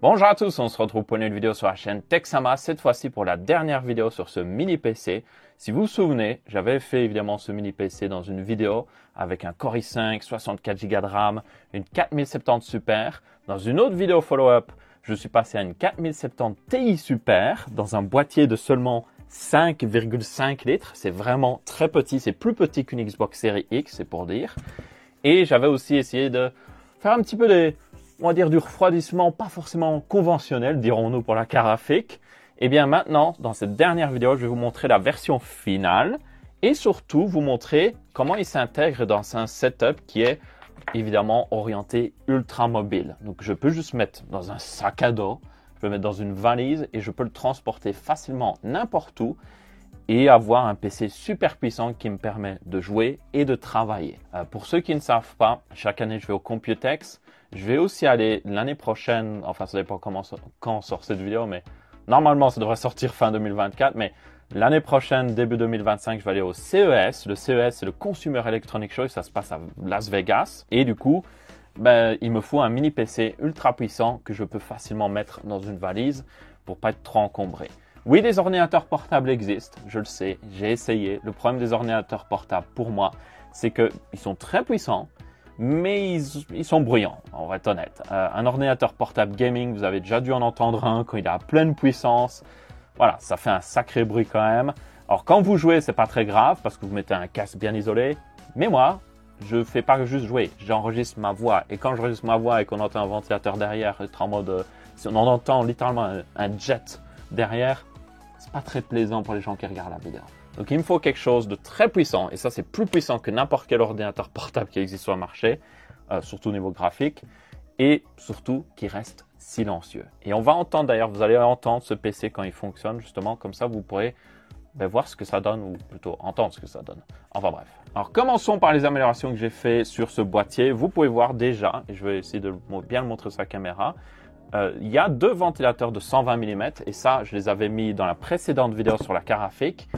Bonjour à tous, on se retrouve pour une nouvelle vidéo sur la chaîne Texama, cette fois-ci pour la dernière vidéo sur ce mini PC. Si vous vous souvenez, j'avais fait évidemment ce mini PC dans une vidéo avec un Core i5, 64 Go de RAM, une 4070 Super. Dans une autre vidéo follow-up, je suis passé à une 4070 Ti Super dans un boîtier de seulement 5,5 litres. C'est vraiment très petit, c'est plus petit qu'une Xbox Series X, c'est pour dire. Et j'avais aussi essayé de faire un petit peu on va dire du refroidissement, pas forcément conventionnel, dirons-nous pour la carafique. Et bien maintenant, dans cette dernière vidéo, je vais vous montrer la version finale et surtout vous montrer comment il s'intègre dans un setup qui est évidemment orienté ultra mobile. Donc je peux juste mettre dans un sac à dos, je peux mettre dans une valise et je peux le transporter facilement n'importe où et avoir un PC super puissant qui me permet de jouer et de travailler. Pour ceux qui ne savent pas, chaque année je vais au Computex. Je vais aussi aller l'année prochaine, enfin ça dépend quand sort cette vidéo, mais normalement ça devrait sortir fin 2024, mais l'année prochaine, début 2025, je vais aller au CES. Le CES, c'est le Consumer Electronic Show, ça se passe à Las Vegas. Et du coup, il me faut un mini PC ultra puissant que je peux facilement mettre dans une valise pour pas être trop encombré. Oui, des ordinateurs portables existent, je le sais, j'ai essayé. Le problème des ordinateurs portables pour moi, c'est qu'ils sont très puissants, mais ils sont bruyants, on va être honnête. Un ordinateur portable gaming, vous avez déjà dû en entendre un quand il est à pleine puissance. Voilà, ça fait un sacré bruit quand même. Alors quand vous jouez, c'est pas très grave parce que vous mettez un casque bien isolé. Mais moi, je fais pas juste jouer, j'enregistre ma voix. Et quand j'enregistre ma voix et qu'on entend un ventilateur derrière, être en mode, si on en entend littéralement un jet derrière, c'est pas très plaisant pour les gens qui regardent la vidéo. Donc il me faut quelque chose de très puissant, et ça c'est plus puissant que n'importe quel ordinateur portable qui existe sur le marché, surtout au niveau graphique, et surtout qui reste silencieux. Et on va entendre d'ailleurs, vous allez entendre ce PC quand il fonctionne, justement, comme ça vous pourrez voir ce que ça donne, ou plutôt entendre ce que ça donne. Enfin bref. Alors commençons par les améliorations que j'ai fait sur ce boîtier. Vous pouvez voir déjà, et je vais essayer de bien le montrer sur la caméra, il y a deux ventilateurs de 120 mm, et ça je les avais mis dans la précédente vidéo sur la carafique.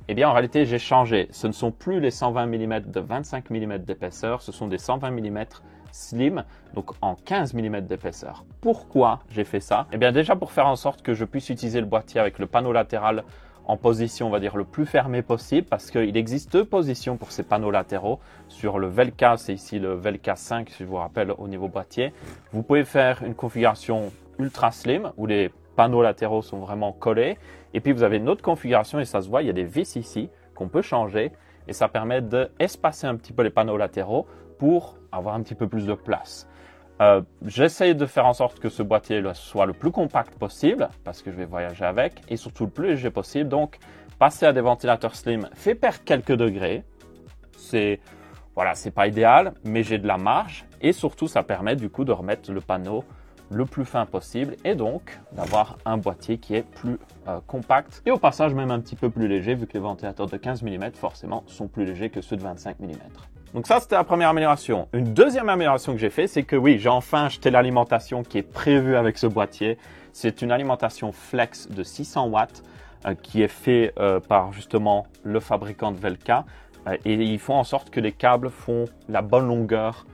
Eh bien, en réalité, j'ai changé. Ce ne sont plus les 120 mm de 25 mm d'épaisseur, ce sont des 120 mm slim, donc en 15 mm d'épaisseur. Pourquoi j'ai fait ça? Eh bien, déjà pour faire en sorte que je puisse utiliser le boîtier avec le panneau latéral en position, on va dire, le plus fermé possible, parce qu'il existe deux positions pour ces panneaux latéraux. Sur le Velka, c'est ici le Velka 5, si je vous rappelle, au niveau boîtier. Vous pouvez faire une configuration ultra slim, où les panneaux latéraux sont vraiment collés. Et puis vous avez une autre configuration, et ça se voit, il y a des vis ici qu'on peut changer. Et ça permet d'espacer un petit peu les panneaux latéraux pour avoir un petit peu plus de place. J'essaye de faire en sorte que ce boîtier soit le plus compact possible, parce que je vais voyager avec, et surtout le plus léger possible. Donc, passer à des ventilateurs slim fait perdre quelques degrés. C'est pas idéal, mais j'ai de la marge. Et surtout, ça permet du coup de remettre le panneau le plus fin possible et donc d'avoir un boîtier qui est plus compact et au passage même un petit peu plus léger vu que les ventilateurs de 15 mm forcément sont plus légers que ceux de 25 mm. Donc ça c'était la première amélioration. Une deuxième amélioration que j'ai fait, c'est que oui, j'ai enfin acheté l'alimentation qui est prévue avec ce boîtier. C'est une alimentation flex de 600 watts qui est fait par justement le fabricant de Velka et ils font en sorte que les câbles font la bonne longueur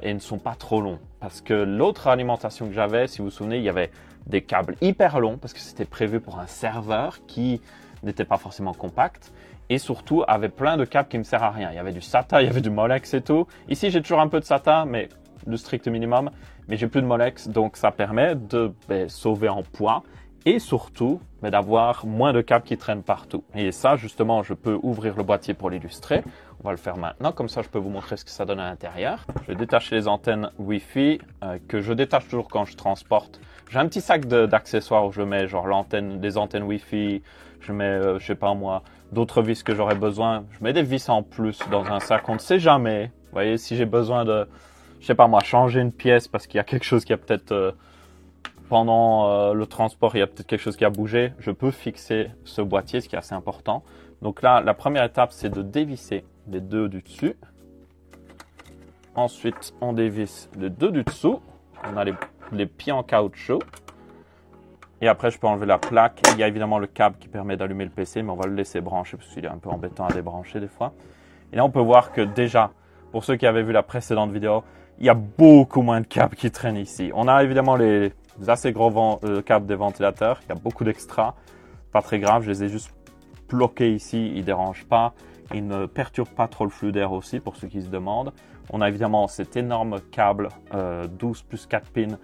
et ne sont pas trop longs. Parce que l'autre alimentation que j'avais, si vous vous souvenez, il y avait des câbles hyper longs parce que c'était prévu pour un serveur qui n'était pas forcément compact et surtout avait plein de câbles qui ne me servent à rien. Il y avait du SATA, il y avait du Molex et tout. Ici, j'ai toujours un peu de SATA, mais le strict minimum. Mais j'ai plus de Molex, donc ça permet de sauver en poids et surtout d'avoir moins de câbles qui traînent partout. Et ça, justement, je peux ouvrir le boîtier pour l'illustrer. On va le faire maintenant, comme ça je peux vous montrer ce que ça donne à l'intérieur. Je vais détacher les antennes Wi-Fi que je détache toujours quand je transporte. J'ai un petit sac d'accessoires où je mets genre des antennes Wi-Fi, je mets, je sais pas moi, d'autres vis que j'aurais besoin. Je mets des vis en plus dans un sac, on ne sait jamais. Vous voyez, si j'ai besoin de, je sais pas moi, changer une pièce parce qu'il y a quelque chose qui a peut-être, pendant le transport, il y a peut-être quelque chose qui a bougé, je peux fixer ce boîtier, ce qui est assez important. Donc là, la première étape, c'est de dévisser les deux du dessus. Ensuite, on dévisse les deux du dessous. On a les pieds en caoutchouc. Et après, je peux enlever la plaque. Il y a évidemment le câble qui permet d'allumer le PC, mais on va le laisser brancher parce qu'il est un peu embêtant à débrancher des fois. Et là, on peut voir que déjà, pour ceux qui avaient vu la précédente vidéo, il y a beaucoup moins de câbles qui traînent ici. On a évidemment les assez gros câbles des ventilateurs. Il y a beaucoup d'extras. Pas très grave, je les ai juste bloqués ici. Ils ne dérangent pas. Ils ne perturbent pas trop le flux d'air aussi, pour ceux qui se demandent. On a évidemment cet énorme câble 12 plus 4 pins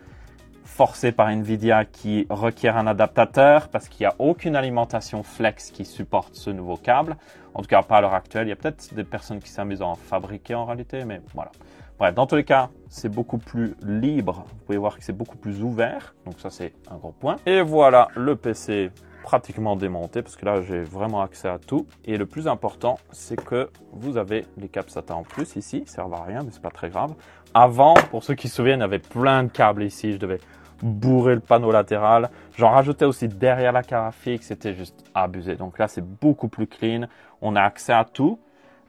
forcé par Nvidia qui requiert un adaptateur parce qu'il n'y a aucune alimentation flex qui supporte ce nouveau câble. En tout cas, pas à l'heure actuelle. Il y a peut-être des personnes qui s'amusent à en fabriquer en réalité, mais voilà. Bref, dans tous les cas, c'est beaucoup plus libre. Vous pouvez voir que c'est beaucoup plus ouvert. Donc ça, c'est un gros point. Et voilà le PC pratiquement démonté parce que là, j'ai vraiment accès à tout. Et le plus important, c'est que vous avez les câbles SATA en plus ici. Ça ne sert à rien, mais c'est pas très grave. Avant, pour ceux qui se souviennent, il y avait plein de câbles ici. Je devais bourrer le panneau latéral. J'en rajoutais aussi derrière la carafique. C'était juste abusé. Donc là, c'est beaucoup plus clean. On a accès à tout.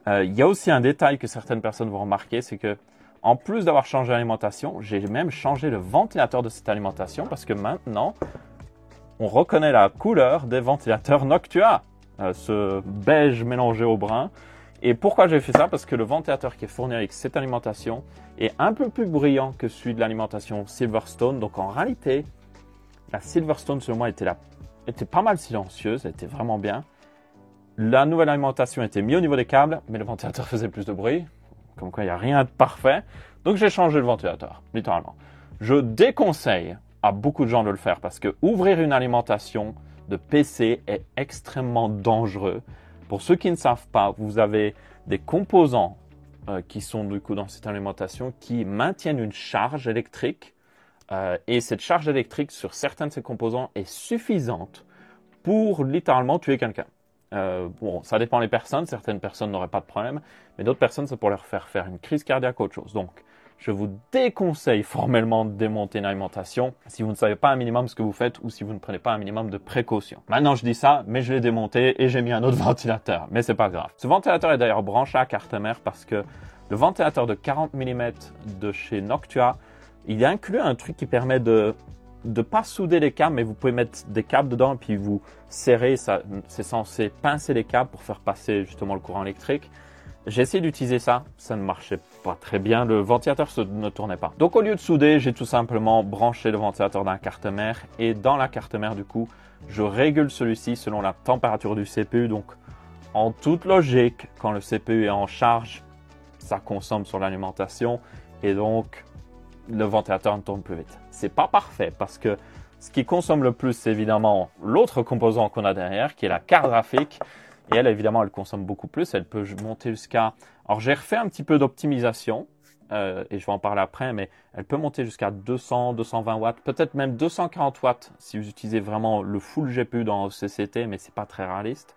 Il y a aussi un détail que certaines personnes vont remarquer, c'est que en plus d'avoir changé l'alimentation, j'ai même changé le ventilateur de cette alimentation parce que maintenant, on reconnaît la couleur des ventilateurs Noctua, ce beige mélangé au brun. Et pourquoi j'ai fait ça? Parce que le ventilateur qui est fourni avec cette alimentation est un peu plus brillant que celui de l'alimentation Silverstone. Donc en réalité, la Silverstone selon moi était pas mal silencieuse, elle était vraiment bien. La nouvelle alimentation était mieux au niveau des câbles, mais le ventilateur faisait plus de bruit. Comme quoi, il n'y a rien de parfait. Donc, j'ai changé le ventilateur, littéralement. Je déconseille à beaucoup de gens de le faire parce que ouvrir une alimentation de PC est extrêmement dangereux. Pour ceux qui ne savent pas, vous avez des composants qui sont du coup dans cette alimentation qui maintiennent une charge électrique. Et cette charge électrique sur certains de ces composants est suffisante pour littéralement tuer quelqu'un. Bon, ça dépend des personnes. Certaines personnes n'auraient pas de problème, mais d'autres personnes, ça pourrait leur faire une crise cardiaque ou autre chose. Donc, je vous déconseille formellement de démonter une alimentation si vous ne savez pas un minimum ce que vous faites ou si vous ne prenez pas un minimum de précautions. Maintenant, je dis ça, mais je l'ai démonté et j'ai mis un autre ventilateur. Mais c'est pas grave. Ce ventilateur est d'ailleurs branché à carte mère parce que le ventilateur de 40 mm de chez Noctua, il y a inclus un truc qui permet de pas souder les câbles, mais vous pouvez mettre des câbles dedans et puis vous serrez, c'est censé pincer les câbles pour faire passer justement le courant électrique. J'ai essayé d'utiliser ça, ça ne marchait pas très bien, le ventilateur ne tournait pas. Donc au lieu de souder, j'ai tout simplement branché le ventilateur dans la carte mère et dans la carte mère du coup, je régule celui-ci selon la température du CPU. Donc en toute logique, quand le CPU est en charge, ça consomme sur l'alimentation et donc le ventilateur ne tourne plus vite. C'est pas parfait parce que ce qui consomme le plus, c'est évidemment l'autre composant qu'on a derrière, qui est la carte graphique. Et elle, évidemment, elle consomme beaucoup plus. Elle peut monter jusqu'à... Alors, j'ai refait un petit peu d'optimisation, et je vais en parler après, mais elle peut monter jusqu'à 200, 220 watts, peut-être même 240 watts si vous utilisez vraiment le full GPU dans OCCT, mais c'est pas très réaliste.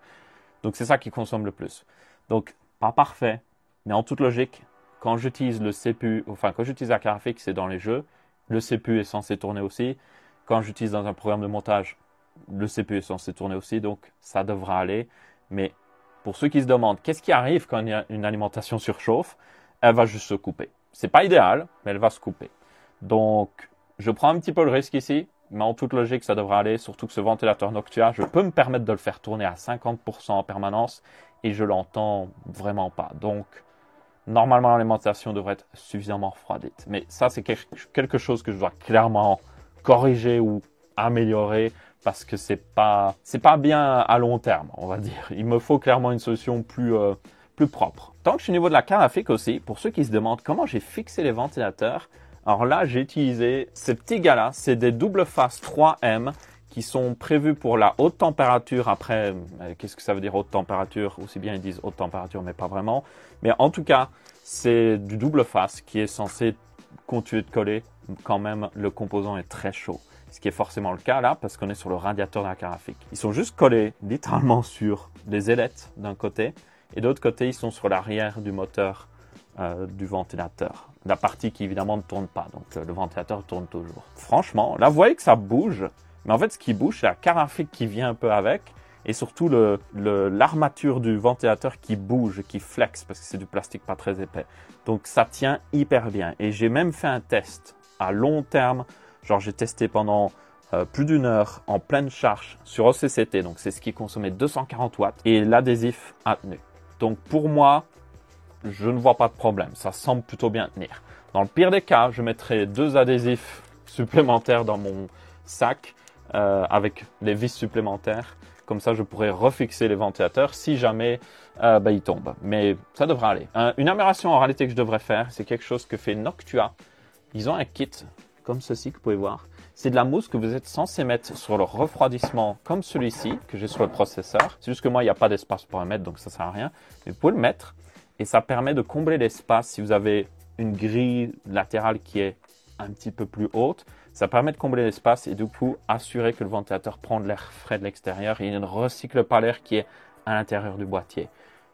Donc, c'est ça qui consomme le plus. Donc, pas parfait, mais en toute logique, quand j'utilise le CPU, enfin, quand j'utilise la carte graphique, c'est dans les jeux. Le CPU est censé tourner aussi. Quand j'utilise dans un programme de montage, le CPU est censé tourner aussi, donc ça devra aller. Mais pour ceux qui se demandent qu'est-ce qui arrive quand une alimentation surchauffe, elle va juste se couper. C'est pas idéal, mais elle va se couper. Donc, je prends un petit peu le risque ici, mais en toute logique, ça devrait aller. Surtout que ce ventilateur Noctua, je peux me permettre de le faire tourner à 50% en permanence et je l'entends vraiment pas. Donc, normalement, l'alimentation devrait être suffisamment refroidite. Mais ça, c'est quelque chose que je dois clairement corriger ou améliorer parce que c'est pas bien à long terme, on va dire. Il me faut clairement une solution plus propre. Tant que je suis au niveau de la carte graphique aussi, pour ceux qui se demandent comment j'ai fixé les ventilateurs, alors là, j'ai utilisé ces petits gars-là. C'est des double face 3M qui sont prévus pour la haute température. Après, qu'est-ce que ça veut dire haute température? Aussi bien ils disent haute température, mais pas vraiment. Mais en tout cas, c'est du double face qui est censé continuer de coller quand même le composant est très chaud. Ce qui est forcément le cas là, parce qu'on est sur le radiateur de la carte graphique. Ils sont juste collés littéralement sur les ailettes d'un côté, et de l'autre côté, ils sont sur l'arrière du moteur du ventilateur. La partie qui évidemment ne tourne pas, donc le ventilateur tourne toujours. Franchement, là vous voyez que ça bouge, mais en fait ce qui bouge, c'est la carte graphique qui vient un peu avec, et surtout l'armature du ventilateur qui bouge, qui flex, parce que c'est du plastique pas très épais. Donc ça tient hyper bien, et j'ai même fait un test à long terme. Genre, j'ai testé pendant plus d'une heure en pleine charge sur OCCT. Donc, c'est ce qui consommait 240 watts. Et l'adhésif a tenu. Donc, pour moi, je ne vois pas de problème. Ça semble plutôt bien tenir. Dans le pire des cas, je mettrai deux adhésifs supplémentaire dans mon sac avec les vis supplémentaires. Comme ça, je pourrais refixer les ventilateurs si jamais ils tombent. Mais ça devrait aller. Une amélioration en réalité que je devrais faire, c'est quelque chose que fait Noctua. Ils ont un kit comme ceci que vous pouvez voir. C'est de la mousse que vous êtes censé mettre sur le refroidissement comme celui-ci que j'ai sur le processeur. C'est juste que moi, il n'y a pas d'espace pour le mettre, donc ça ne sert à rien. Mais vous pouvez le mettre et ça permet de combler l'espace si vous avez une grille latérale qui est un petit peu plus haute. Ça permet de combler l'espace et du coup assurer que le ventilateur prend de l'air frais de l'extérieur et il ne recycle pas l'air qui est à l'intérieur du boîtier.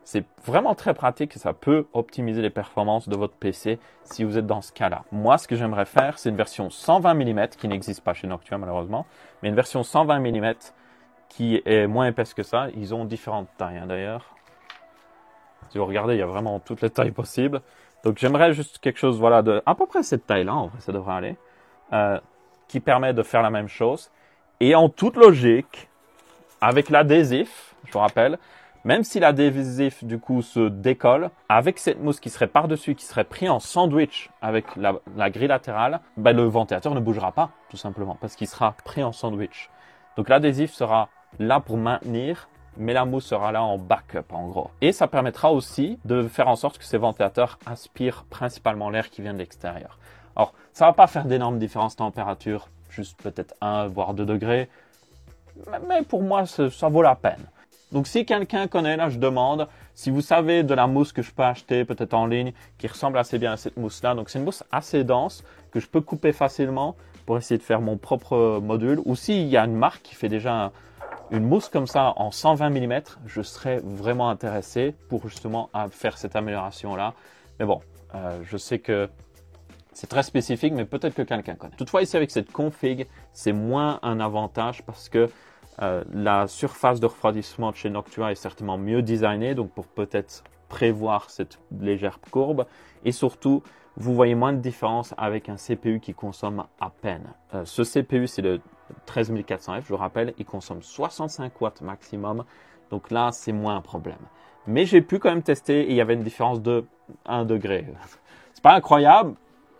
C'est vraiment très pratique et ça peut optimiser les performances de votre PC si vous êtes dans ce cas-là. Moi, ce que j'aimerais faire, c'est une version 120 mm qui n'existe pas chez Noctua malheureusement, mais une version 120 mm qui est moins épaisse que ça. Ils ont différentes tailles d'ailleurs. Si vous regardez, il y a vraiment toutes les tailles possibles. Donc j'aimerais juste quelque chose voilà, de à peu près cette taille-là, en vrai ça devrait aller, qui permet de faire la même chose. Et en toute logique, avec l'adhésif, je vous rappelle, même si l'adhésif du coup se décolle, avec cette mousse qui serait par-dessus, qui serait pris en sandwich avec la grille latérale, le ventilateur ne bougera pas, tout simplement, parce qu'il sera pris en sandwich. Donc l'adhésif sera là pour maintenir, mais la mousse sera là en backup en gros. Et ça permettra aussi de faire en sorte que ces ventilateurs aspirent principalement l'air qui vient de l'extérieur. Alors, ça ne va pas faire d'énormes différences de température, juste peut-être 1 voire 2 degrés, mais pour moi, ça vaut la peine. Donc si quelqu'un connaît, là je demande, si vous savez de la mousse que je peux acheter peut-être en ligne, qui ressemble assez bien à cette mousse-là, donc c'est une mousse assez dense, que je peux couper facilement pour essayer de faire mon propre module, ou s'il y a une marque qui fait déjà une mousse comme ça en 120 mm, je serais vraiment intéressé pour justement faire cette amélioration-là. Mais bon, je sais que c'est très spécifique, mais peut-être que quelqu'un connaît. Toutefois, ici avec cette config, c'est moins un avantage parce que la surface de refroidissement de chez Noctua est certainement mieux designée, donc pour peut-être prévoir cette légère courbe. Et surtout, vous voyez moins de différence avec un CPU qui consomme à peine. Ce CPU, c'est le 13400F, je vous rappelle, il consomme 65 watts maximum. Donc là, c'est moins un problème. Mais j'ai pu quand même tester et il y avait une différence de 1 degré. C'est pas incroyable.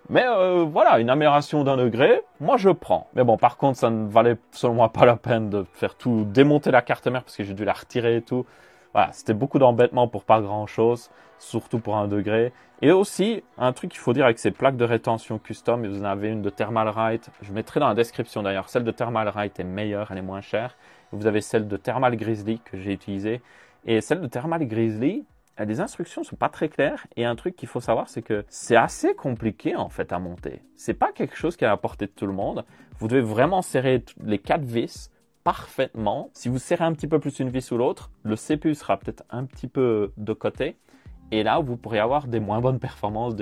Mais voilà, une amélioration d'1 degré, moi je prends. Mais bon, par contre, ça ne valait selon moi pas la peine de faire tout, démonter la carte mère parce que j'ai dû la retirer et tout. Voilà, c'était beaucoup d'embêtement pour pas grand chose, surtout pour 1 degré. Et aussi, un truc qu'il faut dire avec ces plaques de rétention custom, vous en avez une de Thermalright, je mettrai dans la description d'ailleurs, celle de Thermalright est meilleure, elle est moins chère. Vous avez celle de Thermal Grizzly que j'ai utilisée. Et celle de Thermal Grizzly, les instructions sont pas très claires et un truc qu'il faut savoir, c'est que c'est assez compliqué en fait à monter. C'est pas quelque chose qui est à la portée de tout le monde. Vous devez vraiment serrer les 4 vis parfaitement. Si vous serrez un petit peu plus une vis ou l'autre, le CPU sera peut-être un petit peu de côté et là vous pourrez avoir des moins bonnes performances,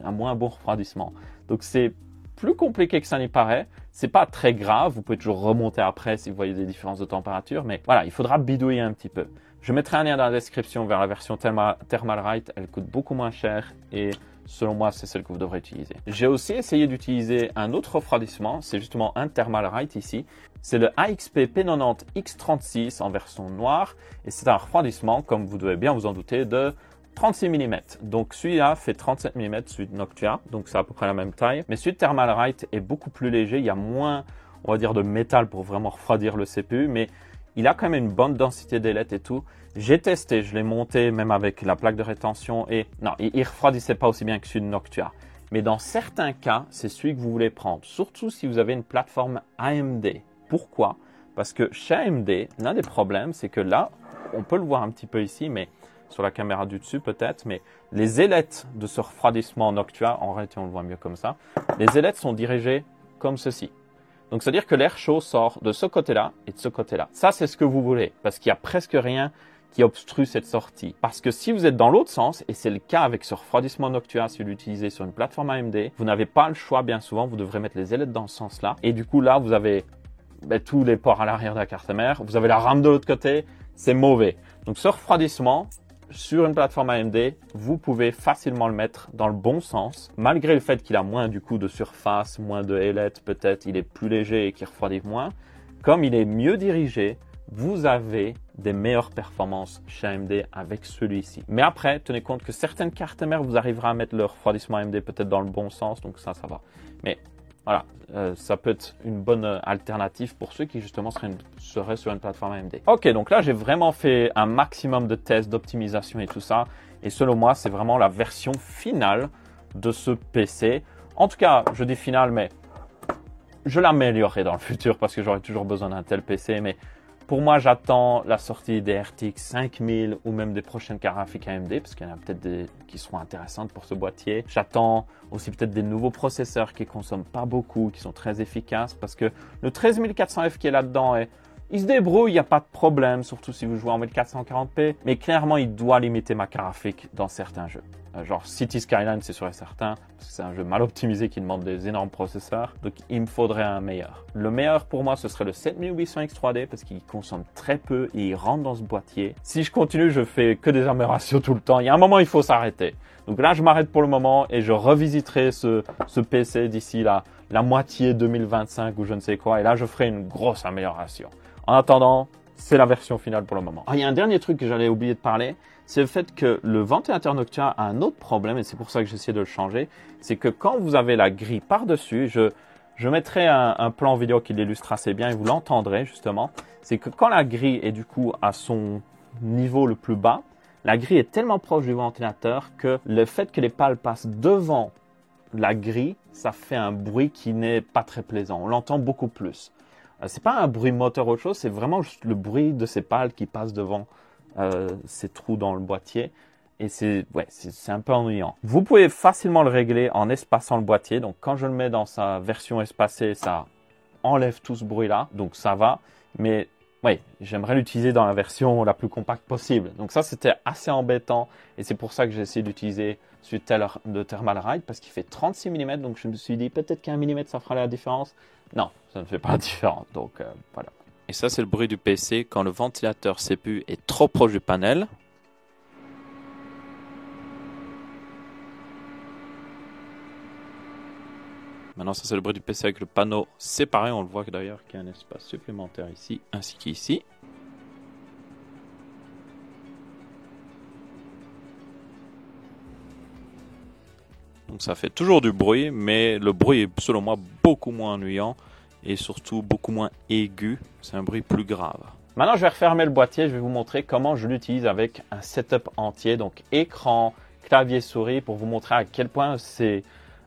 un moins bon refroidissement. Donc c'est plus compliqué que ça n'y paraît. C'est pas très grave. Vous pouvez toujours remonter après si vous voyez des différences de température, mais voilà, il faudra bidouiller un petit peu. Je mettrai un lien dans la description vers la version Thermalright. Elle coûte beaucoup moins cher et selon moi, c'est celle que vous devrez utiliser. J'ai aussi essayé d'utiliser un autre refroidissement. C'est justement un Thermalright ici. C'est le AXP P90X36 en version noire et c'est un refroidissement, comme vous devez bien vous en douter, de 36 mm. Donc celui-là fait 37 mm, celui de Noctua, donc c'est à peu près la même taille. Mais celui de Thermalright est beaucoup plus léger. Il y a moins, on va dire, de métal pour vraiment refroidir le CPU, mais il a quand même une bonne densité d'ailettes et tout. J'ai testé, je l'ai monté même avec la plaque de rétention et non, il ne refroidissait pas aussi bien que celui de Noctua. Mais dans certains cas, c'est celui que vous voulez prendre, surtout si vous avez une plateforme AMD. Pourquoi? Parce que chez AMD, l'un des problèmes, c'est que là, on peut le voir un petit peu ici, mais sur la caméra du dessus peut-être, mais les ailettes de ce refroidissement Noctua, en réalité on le voit mieux comme ça, les ailettes sont dirigées comme ceci. Donc, c'est-à-dire que l'air chaud sort de ce côté-là et de ce côté-là. Ça, c'est ce que vous voulez, parce qu'il n'y a presque rien qui obstrue cette sortie. Parce que si vous êtes dans l'autre sens, et c'est le cas avec ce refroidissement Noctua, si vous l'utilisez sur une plateforme AMD, vous n'avez pas le choix bien souvent, vous devrez mettre les ailettes dans ce sens-là. Et du coup, là, vous avez tous les ports à l'arrière de la carte mère, vous avez la rame de l'autre côté, c'est mauvais. Donc, ce refroidissement, sur une plateforme AMD, vous pouvez facilement le mettre dans le bon sens, malgré le fait qu'il a moins du coup de surface, moins de ailettes, peut-être il est plus léger et qu'il refroidit moins. Comme il est mieux dirigé, vous avez des meilleures performances chez AMD avec celui-ci. Mais après, tenez compte que certaines cartes mères, vous arriverez à mettre le refroidissement AMD peut-être dans le bon sens, donc ça va. Mais Voilà, ça peut être une bonne alternative pour ceux qui justement seraient sur une plateforme AMD. Ok, donc là j'ai vraiment fait un maximum de tests, d'optimisation et tout ça. Et selon moi, c'est vraiment la version finale de ce PC. En tout cas, je dis finale, mais je l'améliorerai dans le futur parce que j'aurai toujours besoin d'un tel PC. Mais pour moi, j'attends la sortie des RTX 5000 ou même des prochaines cartes graphiques AMD parce qu'il y en a peut-être des qui seront intéressantes pour ce boîtier. J'attends aussi peut-être des nouveaux processeurs qui consomment pas beaucoup, qui sont très efficaces parce que le 13400F qui est là-dedans, il se débrouille, il n'y a pas de problème, surtout si vous jouez en 1440p. Mais clairement, il doit limiter ma carte graphique dans certains jeux. Genre City Skyline, c'est sûr et certain, parce que c'est un jeu mal optimisé qui demande des énormes processeurs. Donc il me faudrait un meilleur. Le meilleur pour moi, ce serait le 7800X 3D parce qu'il consomme très peu et il rentre dans ce boîtier. Si je continue, je fais que des améliorations tout le temps. Il y a un moment, il faut s'arrêter. Donc là, je m'arrête pour le moment et je revisiterai ce PC d'ici la moitié 2025 ou je ne sais quoi. Et là, je ferai une grosse amélioration. En attendant, c'est la version finale pour le moment. Il y a un dernier truc que j'allais oublier de parler, c'est le fait que le ventilateur Noctua a un autre problème, et c'est pour ça que j'essaie de le changer, c'est que quand vous avez la grille par-dessus, je mettrai un plan vidéo qui l'illustre assez bien, et vous l'entendrez justement, c'est que quand la grille est du coup à son niveau le plus bas, la grille est tellement proche du ventilateur que le fait que les pales passent devant la grille, ça fait un bruit qui n'est pas très plaisant, on l'entend beaucoup plus. C'est pas un bruit moteur ou autre chose, c'est vraiment juste le bruit de ces pales qui passent devant ces trous dans le boîtier. Et c'est un peu ennuyant. Vous pouvez facilement le régler en espaçant le boîtier. Donc quand je le mets dans sa version espacée, ça enlève tout ce bruit-là. Donc ça va. Mais oui, j'aimerais l'utiliser dans la version la plus compacte possible. Donc ça, c'était assez embêtant. Et c'est pour ça que j'ai essayé d'utiliser celui de Thermalright parce qu'il fait 36 mm. Donc je me suis dit, peut-être qu'un millimètre, ça fera la différence. Non, ça ne fait pas la différence. Donc voilà. Et ça, c'est le bruit du PC quand le ventilateur CPU est trop proche du panel. Maintenant, ça c'est le bruit du PC avec le panneau séparé. On le voit d'ailleurs qu'il y a un espace supplémentaire ici, ainsi qu'ici. Donc ça fait toujours du bruit, mais le bruit est selon moi beaucoup moins ennuyant et surtout beaucoup moins aigu. C'est un bruit plus grave. Maintenant, je vais refermer le boîtier. Je vais vous montrer comment je l'utilise avec un setup entier. Donc écran, clavier, souris, pour vous montrer à quel point c'est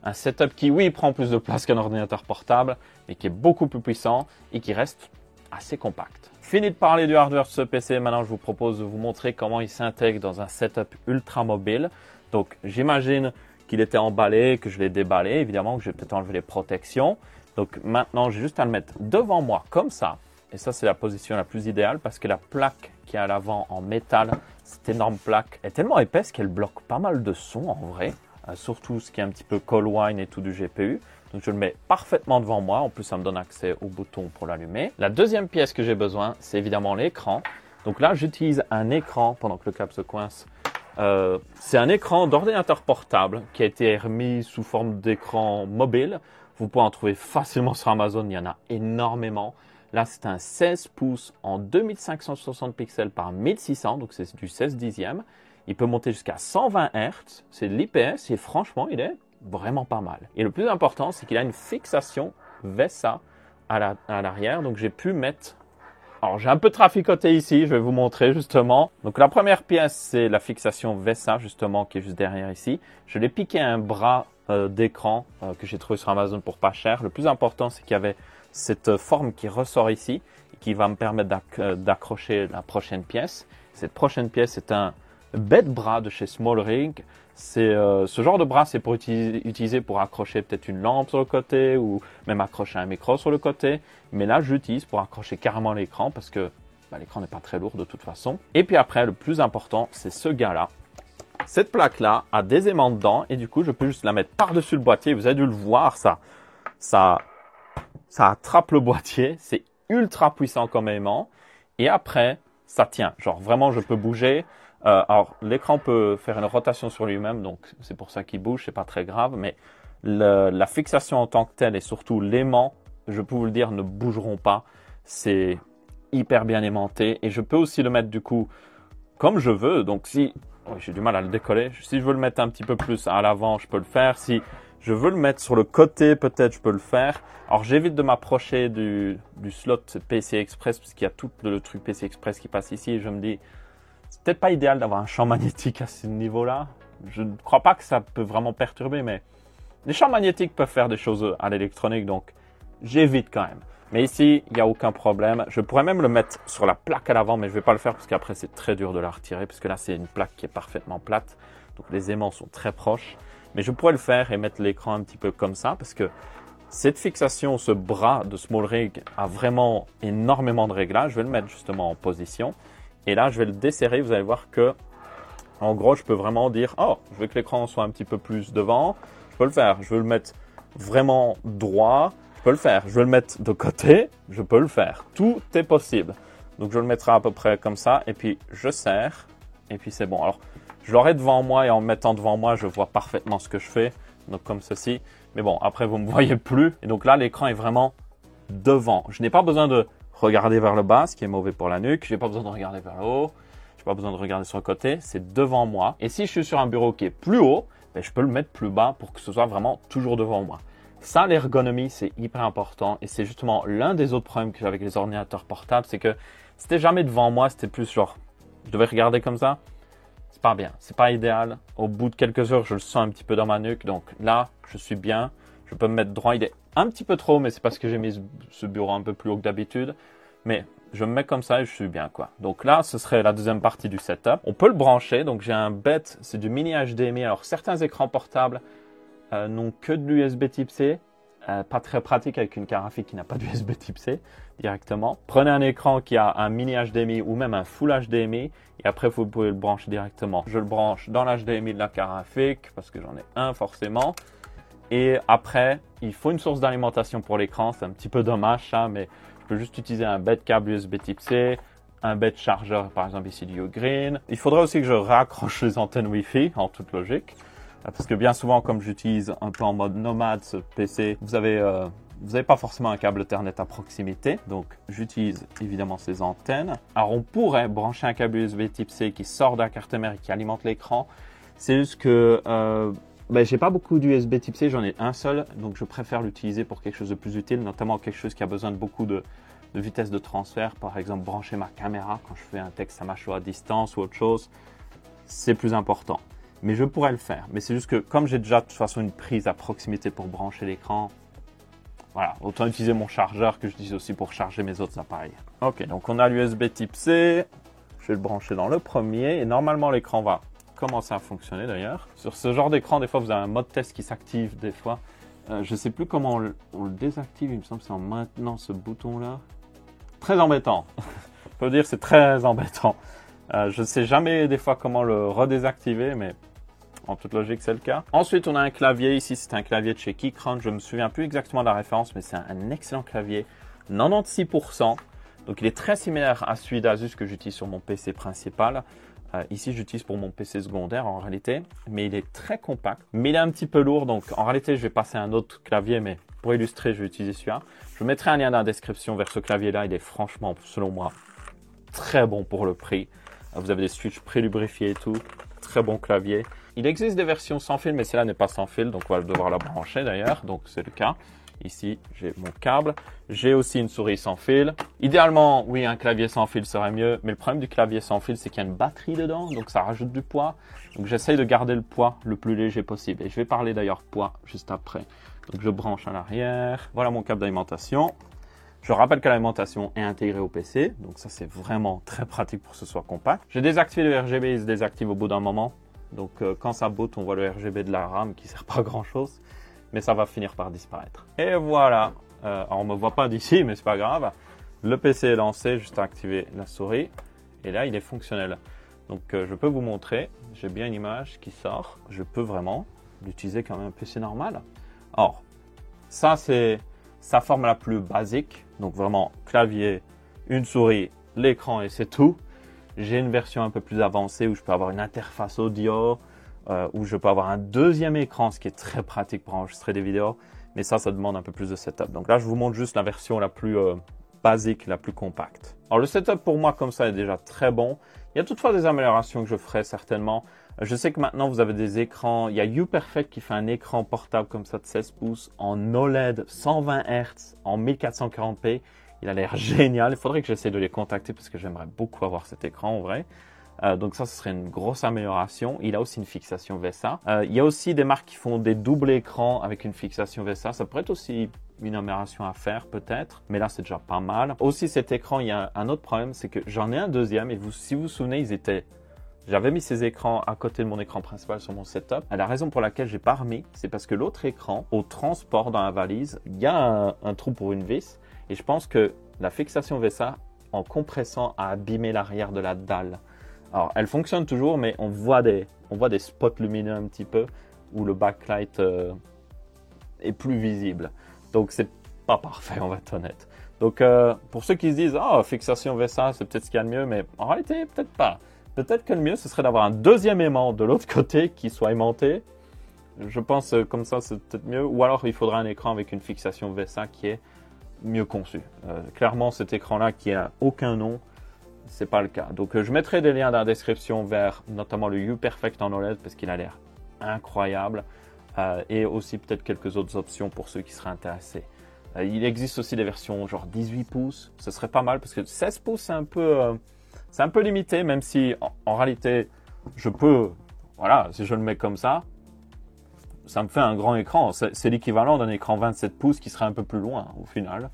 un setup qui, oui, prend plus de place qu'un ordinateur portable, mais qui est beaucoup plus puissant et qui reste assez compact. Fini de parler du hardware de ce PC, maintenant je vous propose de vous montrer comment il s'intègre dans un setup ultra mobile. Donc j'imagine qu'il était emballé, que je l'ai déballé, évidemment que je vais peut-être enlever les protections. Donc maintenant j'ai juste à le mettre devant moi comme ça. Et ça c'est la position la plus idéale parce que la plaque qui est à l'avant en métal, cette énorme plaque est tellement épaisse qu'elle bloque pas mal de son en vrai. Surtout ce qui est un petit peu call wine et tout du GPU. Donc je le mets parfaitement devant moi. En plus, ça me donne accès au bouton pour l'allumer. La deuxième pièce que j'ai besoin, c'est évidemment l'écran. Donc là, j'utilise un écran pendant que le câble se coince. C'est un écran d'ordinateur portable qui a été remis sous forme d'écran mobile. Vous pouvez en trouver facilement sur Amazon. Il y en a énormément. Là, c'est un 16 pouces en 2560 pixels par 1600. Donc c'est du 16 dixième. Il peut monter jusqu'à 120 Hz, c'est de l'IPS et franchement, il est vraiment pas mal. Et le plus important, c'est qu'il a une fixation VESA à l'arrière. Donc j'ai pu mettre... Alors j'ai un peu traficoté ici, je vais vous montrer justement. Donc la première pièce, c'est la fixation VESA justement qui est juste derrière ici. Je l'ai piqué à un bras d'écran que j'ai trouvé sur Amazon pour pas cher. Le plus important, c'est qu'il y avait cette forme qui ressort ici et qui va me permettre d'accrocher la prochaine pièce. Cette prochaine pièce est un bête bras de chez SmallRig. Ce genre de bras, c'est pour utiliser pour accrocher peut-être une lampe sur le côté ou même accrocher un micro sur le côté. Mais là, j'utilise pour accrocher carrément l'écran parce que l'écran n'est pas très lourd de toute façon. Et puis après, le plus important, c'est ce gars-là. Cette plaque-là a des aimants dedans et du coup, je peux juste la mettre par-dessus le boîtier. Vous avez dû le voir, ça attrape le boîtier. C'est ultra puissant comme aimant. Et après, ça tient. Genre vraiment, je peux bouger. Alors, l'écran peut faire une rotation sur lui-même, donc c'est pour ça qu'il bouge, c'est pas très grave, mais la fixation en tant que telle et surtout l'aimant, je peux vous le dire, ne bougeront pas. C'est hyper bien aimanté et je peux aussi le mettre du coup comme je veux. Donc si j'ai du mal à le décoller, si je veux le mettre un petit peu plus à l'avant, je peux le faire. Si Je veux le mettre sur le côté, peut-être je peux le faire. Alors j'évite de m'approcher du slot PC Express parce qu'il y a tout le truc PC Express qui passe ici et je me dis c'est peut-être pas idéal d'avoir un champ magnétique à ce niveau-là. Je ne crois pas que ça peut vraiment perturber, mais les champs magnétiques peuvent faire des choses à l'électronique, donc j'évite quand même. Mais ici, il n'y a aucun problème. Je pourrais même le mettre sur la plaque à l'avant, mais je ne vais pas le faire parce qu'après c'est très dur de la retirer parce que là c'est une plaque qui est parfaitement plate. Donc les aimants sont très proches. Mais je pourrais le faire et mettre l'écran un petit peu comme ça parce que cette fixation, ce bras de SmallRig a vraiment énormément de réglages. Je vais le mettre justement en position. Et là, je vais le desserrer. Vous allez voir que, en gros, je peux vraiment dire « Oh, je veux que l'écran soit un petit peu plus devant. » Je peux le faire. Je veux le mettre vraiment droit. Je peux le faire. Je veux le mettre de côté. Je peux le faire. Tout est possible. Donc, je le mettrai à peu près comme ça. Et puis, je serre. Et puis, c'est bon. Alors, je l'aurai devant moi et en me mettant devant moi, je vois parfaitement ce que je fais. Donc, comme ceci. Mais bon, après, vous ne me voyez plus. Et donc là, l'écran est vraiment devant. Je n'ai pas besoin de regarder vers le bas, ce qui est mauvais pour la nuque. Je n'ai pas besoin de regarder vers le haut. Je n'ai pas besoin de regarder sur le côté. C'est devant moi. Et si je suis sur un bureau qui est plus haut, ben, je peux le mettre plus bas pour que ce soit vraiment toujours devant moi. Ça, l'ergonomie, c'est hyper important. Et c'est justement l'un des autres problèmes que j'ai avec les ordinateurs portables. C'est que c'était jamais devant moi. C'était plus genre, je devais regarder comme ça. C'est pas bien. C'est pas idéal. Au bout de quelques heures, je le sens un petit peu dans ma nuque. Donc là, je suis bien. Je peux me mettre droit. Il est un petit peu trop, mais c'est parce que j'ai mis ce bureau un peu plus haut que d'habitude. Mais je me mets comme ça et je suis bien, quoi. Donc là, ce serait la deuxième partie du setup. On peut le brancher. Donc j'ai un bête, c'est du mini HDMI. Alors certains écrans portables n'ont que de l'USB type C. Pas très pratique avec une carafe qui n'a pas d'USB type C directement. Prenez un écran qui a un mini HDMI ou même un full HDMI et après vous pouvez le brancher directement. Je le branche dans l'HDMI de la carafe parce que j'en ai un forcément. Et après, il faut une source d'alimentation pour l'écran. C'est un petit peu dommage ça, mais je peux juste utiliser un bête câble USB type C, un bête chargeur par exemple ici du Ugreen. Il faudrait aussi que je raccroche les antennes Wi-Fi en toute logique. Parce que bien souvent, comme j'utilise un peu en mode nomade ce PC, vous avez pas forcément un câble Ethernet à proximité. Donc, j'utilise évidemment ces antennes. Alors, on pourrait brancher un câble USB type C qui sort de la carte mère et qui alimente l'écran. C'est juste que j'ai pas beaucoup d'USB type C, j'en ai un seul. Donc, je préfère l'utiliser pour quelque chose de plus utile, notamment quelque chose qui a besoin de beaucoup de vitesse de transfert. Par exemple, brancher ma caméra quand je fais un texte à ma show à distance ou autre chose. C'est plus important. Mais je pourrais le faire. Mais c'est juste que comme j'ai déjà de toute façon une prise à proximité pour brancher l'écran, voilà, autant utiliser mon chargeur que j'utilise aussi pour charger mes autres appareils. Ok, donc on a l'USB type C. Je vais le brancher dans le premier et normalement l'écran va commencer à fonctionner d'ailleurs. Sur ce genre d'écran, des fois vous avez un mode test qui s'active des fois. Je ne sais plus comment on le désactive, il me semble que c'est en maintenant ce bouton-là. Très embêtant. Je peux dire c'est très embêtant. Je ne sais jamais des fois comment le redésactiver, mais en toute logique, c'est le cas. Ensuite, on a un clavier. Ici, c'est un clavier de chez Keychron. Je ne me souviens plus exactement de la référence, mais c'est un excellent clavier. 96%. Donc, il est très similaire à celui d'Asus que j'utilise sur mon PC principal. Ici, j'utilise pour mon PC secondaire en réalité. Mais il est très compact. Mais il est un petit peu lourd. Donc, en réalité, je vais passer à un autre clavier. Mais pour illustrer, je vais utiliser celui-là. Je vous mettrai un lien dans la description vers ce clavier-là. Il est franchement, selon moi, très bon pour le prix. Vous avez des switches pré-lubrifiés et tout. Très bon clavier. Il existe des versions sans fil, mais celle-là n'est pas sans fil, donc on va devoir la brancher d'ailleurs, donc c'est le cas. Ici, j'ai mon câble. J'ai aussi une souris sans fil. Idéalement, oui, un clavier sans fil serait mieux, mais le problème du clavier sans fil, c'est qu'il y a une batterie dedans, donc ça rajoute du poids. Donc j'essaye de garder le poids le plus léger possible. Et je vais parler d'ailleurs poids juste après. Donc je branche à l'arrière. Voilà mon câble d'alimentation. Je rappelle que l'alimentation est intégrée au PC, donc ça c'est vraiment très pratique pour que ce soit compact. J'ai désactivé le RGB, il se désactive au bout d'un moment. Donc quand ça boot, on voit le RGB de la RAM qui ne sert pas à grand chose, mais ça va finir par disparaître. Et voilà, alors on ne me voit pas d'ici, mais c'est pas grave. Le PC est lancé, juste à activer la souris, et là il est fonctionnel. Donc je peux vous montrer, j'ai bien une image qui sort, je peux vraiment l'utiliser comme un PC normal. Or, ça c'est sa forme la plus basique, donc vraiment clavier, une souris, l'écran et c'est tout. J'ai une version un peu plus avancée où je peux avoir une interface audio, où je peux avoir un deuxième écran, ce qui est très pratique pour enregistrer des vidéos, mais ça demande un peu plus de setup. Donc là, je vous montre juste la version la plus basique, la plus compacte. Alors le setup pour moi comme ça est déjà très bon. Il y a toutefois des améliorations que je ferai certainement. Je sais que maintenant vous avez des écrans, il y a UPerfect qui fait un écran portable comme ça de 16 pouces en OLED 120 Hz en 1440p. Il a l'air génial, il faudrait que j'essaie de les contacter parce que j'aimerais beaucoup avoir cet écran en vrai. Donc ça, ce serait une grosse amélioration. Il a aussi une fixation VESA. Il y a aussi des marques qui font des doubles écrans avec une fixation VESA. Ça pourrait être aussi une amélioration à faire peut-être, mais là c'est déjà pas mal. Aussi cet écran, il y a un autre problème, c'est que j'en ai un deuxième et si vous vous souvenez, j'avais mis ces écrans à côté de mon écran principal sur mon setup. Et la raison pour laquelle j'ai pas remis, c'est parce que l'autre écran, au transport dans la valise, il y a un trou pour une vis et je pense que la fixation VESA, en compressant, a abîmé l'arrière de la dalle. Alors, elle fonctionne toujours, mais on voit des spots lumineux un petit peu où le backlight est plus visible. Donc, c'est pas parfait, on va être honnête. Donc, pour ceux qui se disent « Ah, fixation VESA, c'est peut-être ce qu'il y a de mieux », mais en réalité, peut-être pas. Peut-être que le mieux, ce serait d'avoir un deuxième aimant de l'autre côté qui soit aimanté. Je pense comme ça, c'est peut-être mieux. Ou alors, il faudra un écran avec une fixation VESA qui est mieux conçu. Clairement, cet écran-là qui n'a aucun nom, c'est pas le cas. Donc, je mettrai des liens dans la description vers notamment le UPerfect en OLED parce qu'il a l'air incroyable et aussi peut-être quelques autres options pour ceux qui seraient intéressés. Il existe aussi des versions genre 18 pouces. Ce serait pas mal parce que 16 pouces, c'est un peu limité, même si en réalité, je peux, voilà, si je le mets comme ça me fait un grand écran. C'est l'équivalent d'un écran 27 pouces qui serait un peu plus loin au final,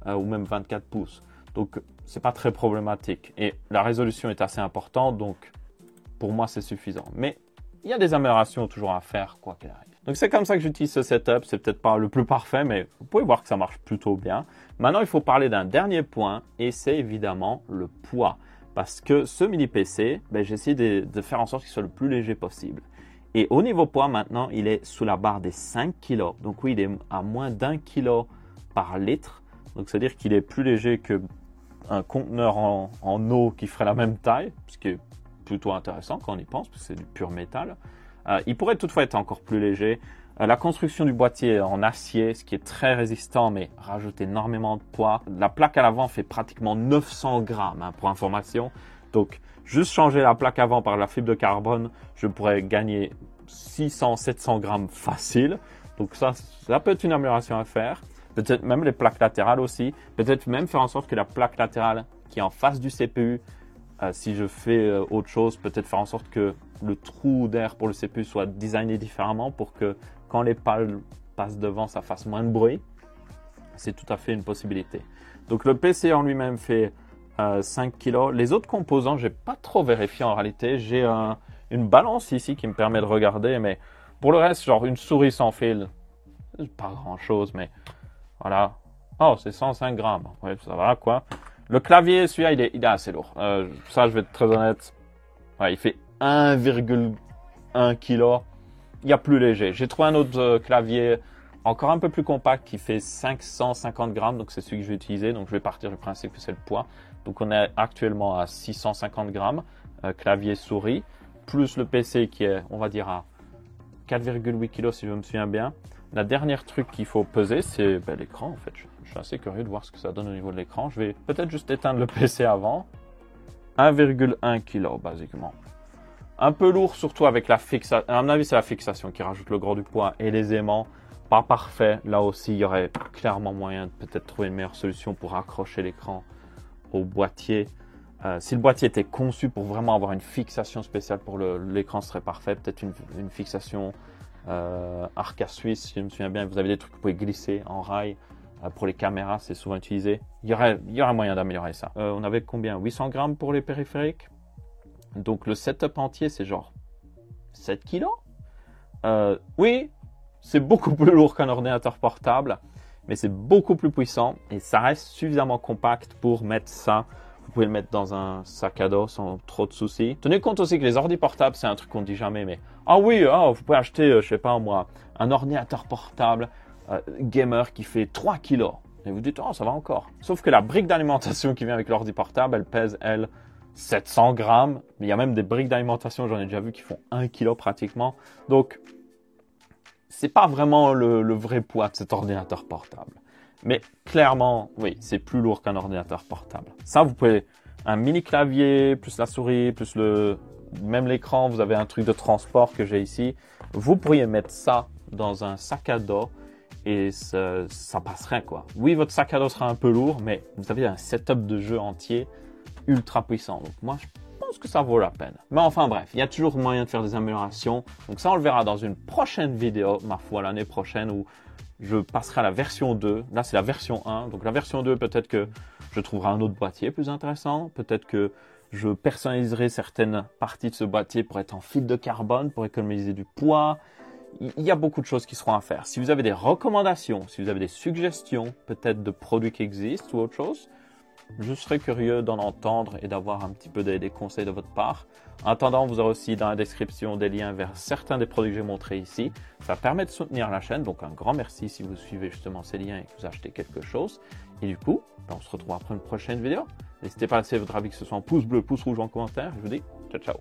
ou même 24 pouces. Donc, c'est pas très problématique. Et la résolution est assez importante, donc pour moi, c'est suffisant. Mais il y a des améliorations toujours à faire, quoi qu'il arrive. Donc, c'est comme ça que j'utilise ce setup. C'est peut-être pas le plus parfait, mais vous pouvez voir que ça marche plutôt bien. Maintenant, il faut parler d'un dernier point, et c'est évidemment le poids. Parce que ce mini PC, j'ai essayé de faire en sorte qu'il soit le plus léger possible. Et au niveau poids, maintenant, il est sous la barre des 5 kg. Donc oui, il est à moins d'1 kg par litre. Donc, c'est-à-dire qu'il est plus léger qu'un conteneur en eau qui ferait la même taille, ce qui est plutôt intéressant quand on y pense, parce que c'est du pur métal. Il pourrait toutefois être encore plus léger. La construction du boîtier est en acier, ce qui est très résistant, mais rajoute énormément de poids. La plaque à l'avant fait pratiquement 900 grammes, pour information. Donc, juste changer la plaque avant par la fibre de carbone, je pourrais gagner 600-700 grammes facile. Donc ça peut être une amélioration à faire. Peut-être même les plaques latérales aussi. Peut-être même faire en sorte que la plaque latérale qui est en face du CPU, si je fais autre chose, peut-être faire en sorte que le trou d'air pour le CPU soit designé différemment pour que quand les pales passent devant, ça fasse moins de bruit. C'est tout à fait une possibilité. Donc le PC en lui-même fait 5 kg. Les autres composants, j'ai pas trop vérifié en réalité. J'ai une balance ici qui me permet de regarder, mais pour le reste, genre une souris sans fil, c'est pas grand-chose, mais voilà. Oh, c'est 105 grammes. Ouais, ça va quoi. Le clavier, celui-là, il est assez lourd. Ça, je vais être très honnête. Ouais, il fait 1,1 kg. Il y a plus léger. J'ai trouvé un autre clavier encore un peu plus compact qui fait 550 grammes. Donc, c'est celui que je vais utiliser. Donc, je vais partir du principe que c'est le poids. Donc, on est actuellement à 650 grammes. Clavier souris. Plus le PC qui est, on va dire, à 4,8 kg si je me souviens bien. La dernière truc qu'il faut peser, c'est l'écran en fait. Je suis assez curieux de voir ce que ça donne au niveau de l'écran. Je vais peut-être juste éteindre le PC avant. 1,1 kg basiquement. Un peu lourd, surtout avec la fixation. À mon avis, c'est la fixation qui rajoute le gros du poids et les aimants. Pas parfait. Là aussi, il y aurait clairement moyen de peut-être trouver une meilleure solution pour accrocher l'écran au boîtier. Si le boîtier était conçu pour vraiment avoir une fixation spéciale pour l'écran, ce serait parfait. Peut-être une fixation Arca Suisse, si je me souviens bien. Vous avez des trucs que vous pouvez glisser en rail. Pour les caméras, c'est souvent utilisé. Il y aurait moyen d'améliorer ça. On avait combien? 800 grammes pour les périphériques. Donc le setup entier, c'est genre 7 kg. Oui, c'est beaucoup plus lourd qu'un ordinateur portable, mais c'est beaucoup plus puissant et ça reste suffisamment compact pour mettre ça. Vous pouvez le mettre dans un sac à dos sans trop de soucis. Tenez compte aussi que les ordi portables, c'est un truc qu'on ne dit jamais, mais ah oui, vous pouvez acheter, je sais pas moi, un ordinateur portable gamer qui fait 3 kg. Et vous dites, oh, ça va encore. Sauf que la brique d'alimentation qui vient avec l'ordi portable, elle pèse, elle, 700 grammes. Mais il y a même des briques d'alimentation, j'en ai déjà vu, qui font 1 kg pratiquement. Donc, c'est pas vraiment le vrai poids de cet ordinateur portable. Mais clairement, oui, c'est plus lourd qu'un ordinateur portable. Ça, vous pouvez un mini clavier, plus la souris, plus même l'écran, vous avez un truc de transport que j'ai ici. Vous pourriez mettre ça dans un sac à dos et ça passerait quoi. Oui, votre sac à dos sera un peu lourd, mais vous avez un setup de jeu entier ultra puissant. Donc moi, je pense que ça vaut la peine. Mais enfin bref, il y a toujours moyen de faire des améliorations. Donc ça, on le verra dans une prochaine vidéo, ma foi, l'année prochaine, où je passerai à la version 2. Là, c'est la version 1. Donc la version 2, peut-être que je trouverai un autre boîtier plus intéressant. Peut-être que je personnaliserai certaines parties de ce boîtier pour être en fibre de carbone, pour économiser du poids. Il y a beaucoup de choses qui seront à faire. Si vous avez des recommandations, si vous avez des suggestions, peut-être de produits qui existent ou autre chose, je serais curieux d'en entendre et d'avoir un petit peu des conseils de votre part. En attendant, vous aurez aussi dans la description des liens vers certains des produits que j'ai montrés ici. Ça permet de soutenir la chaîne, donc un grand merci si vous suivez justement ces liens et que vous achetez quelque chose. Et du coup, on se retrouve après une prochaine vidéo. N'hésitez pas à laisser votre avis, que ce soit en pouce bleu, pouce rouge ou en commentaire. Je vous dis ciao, ciao.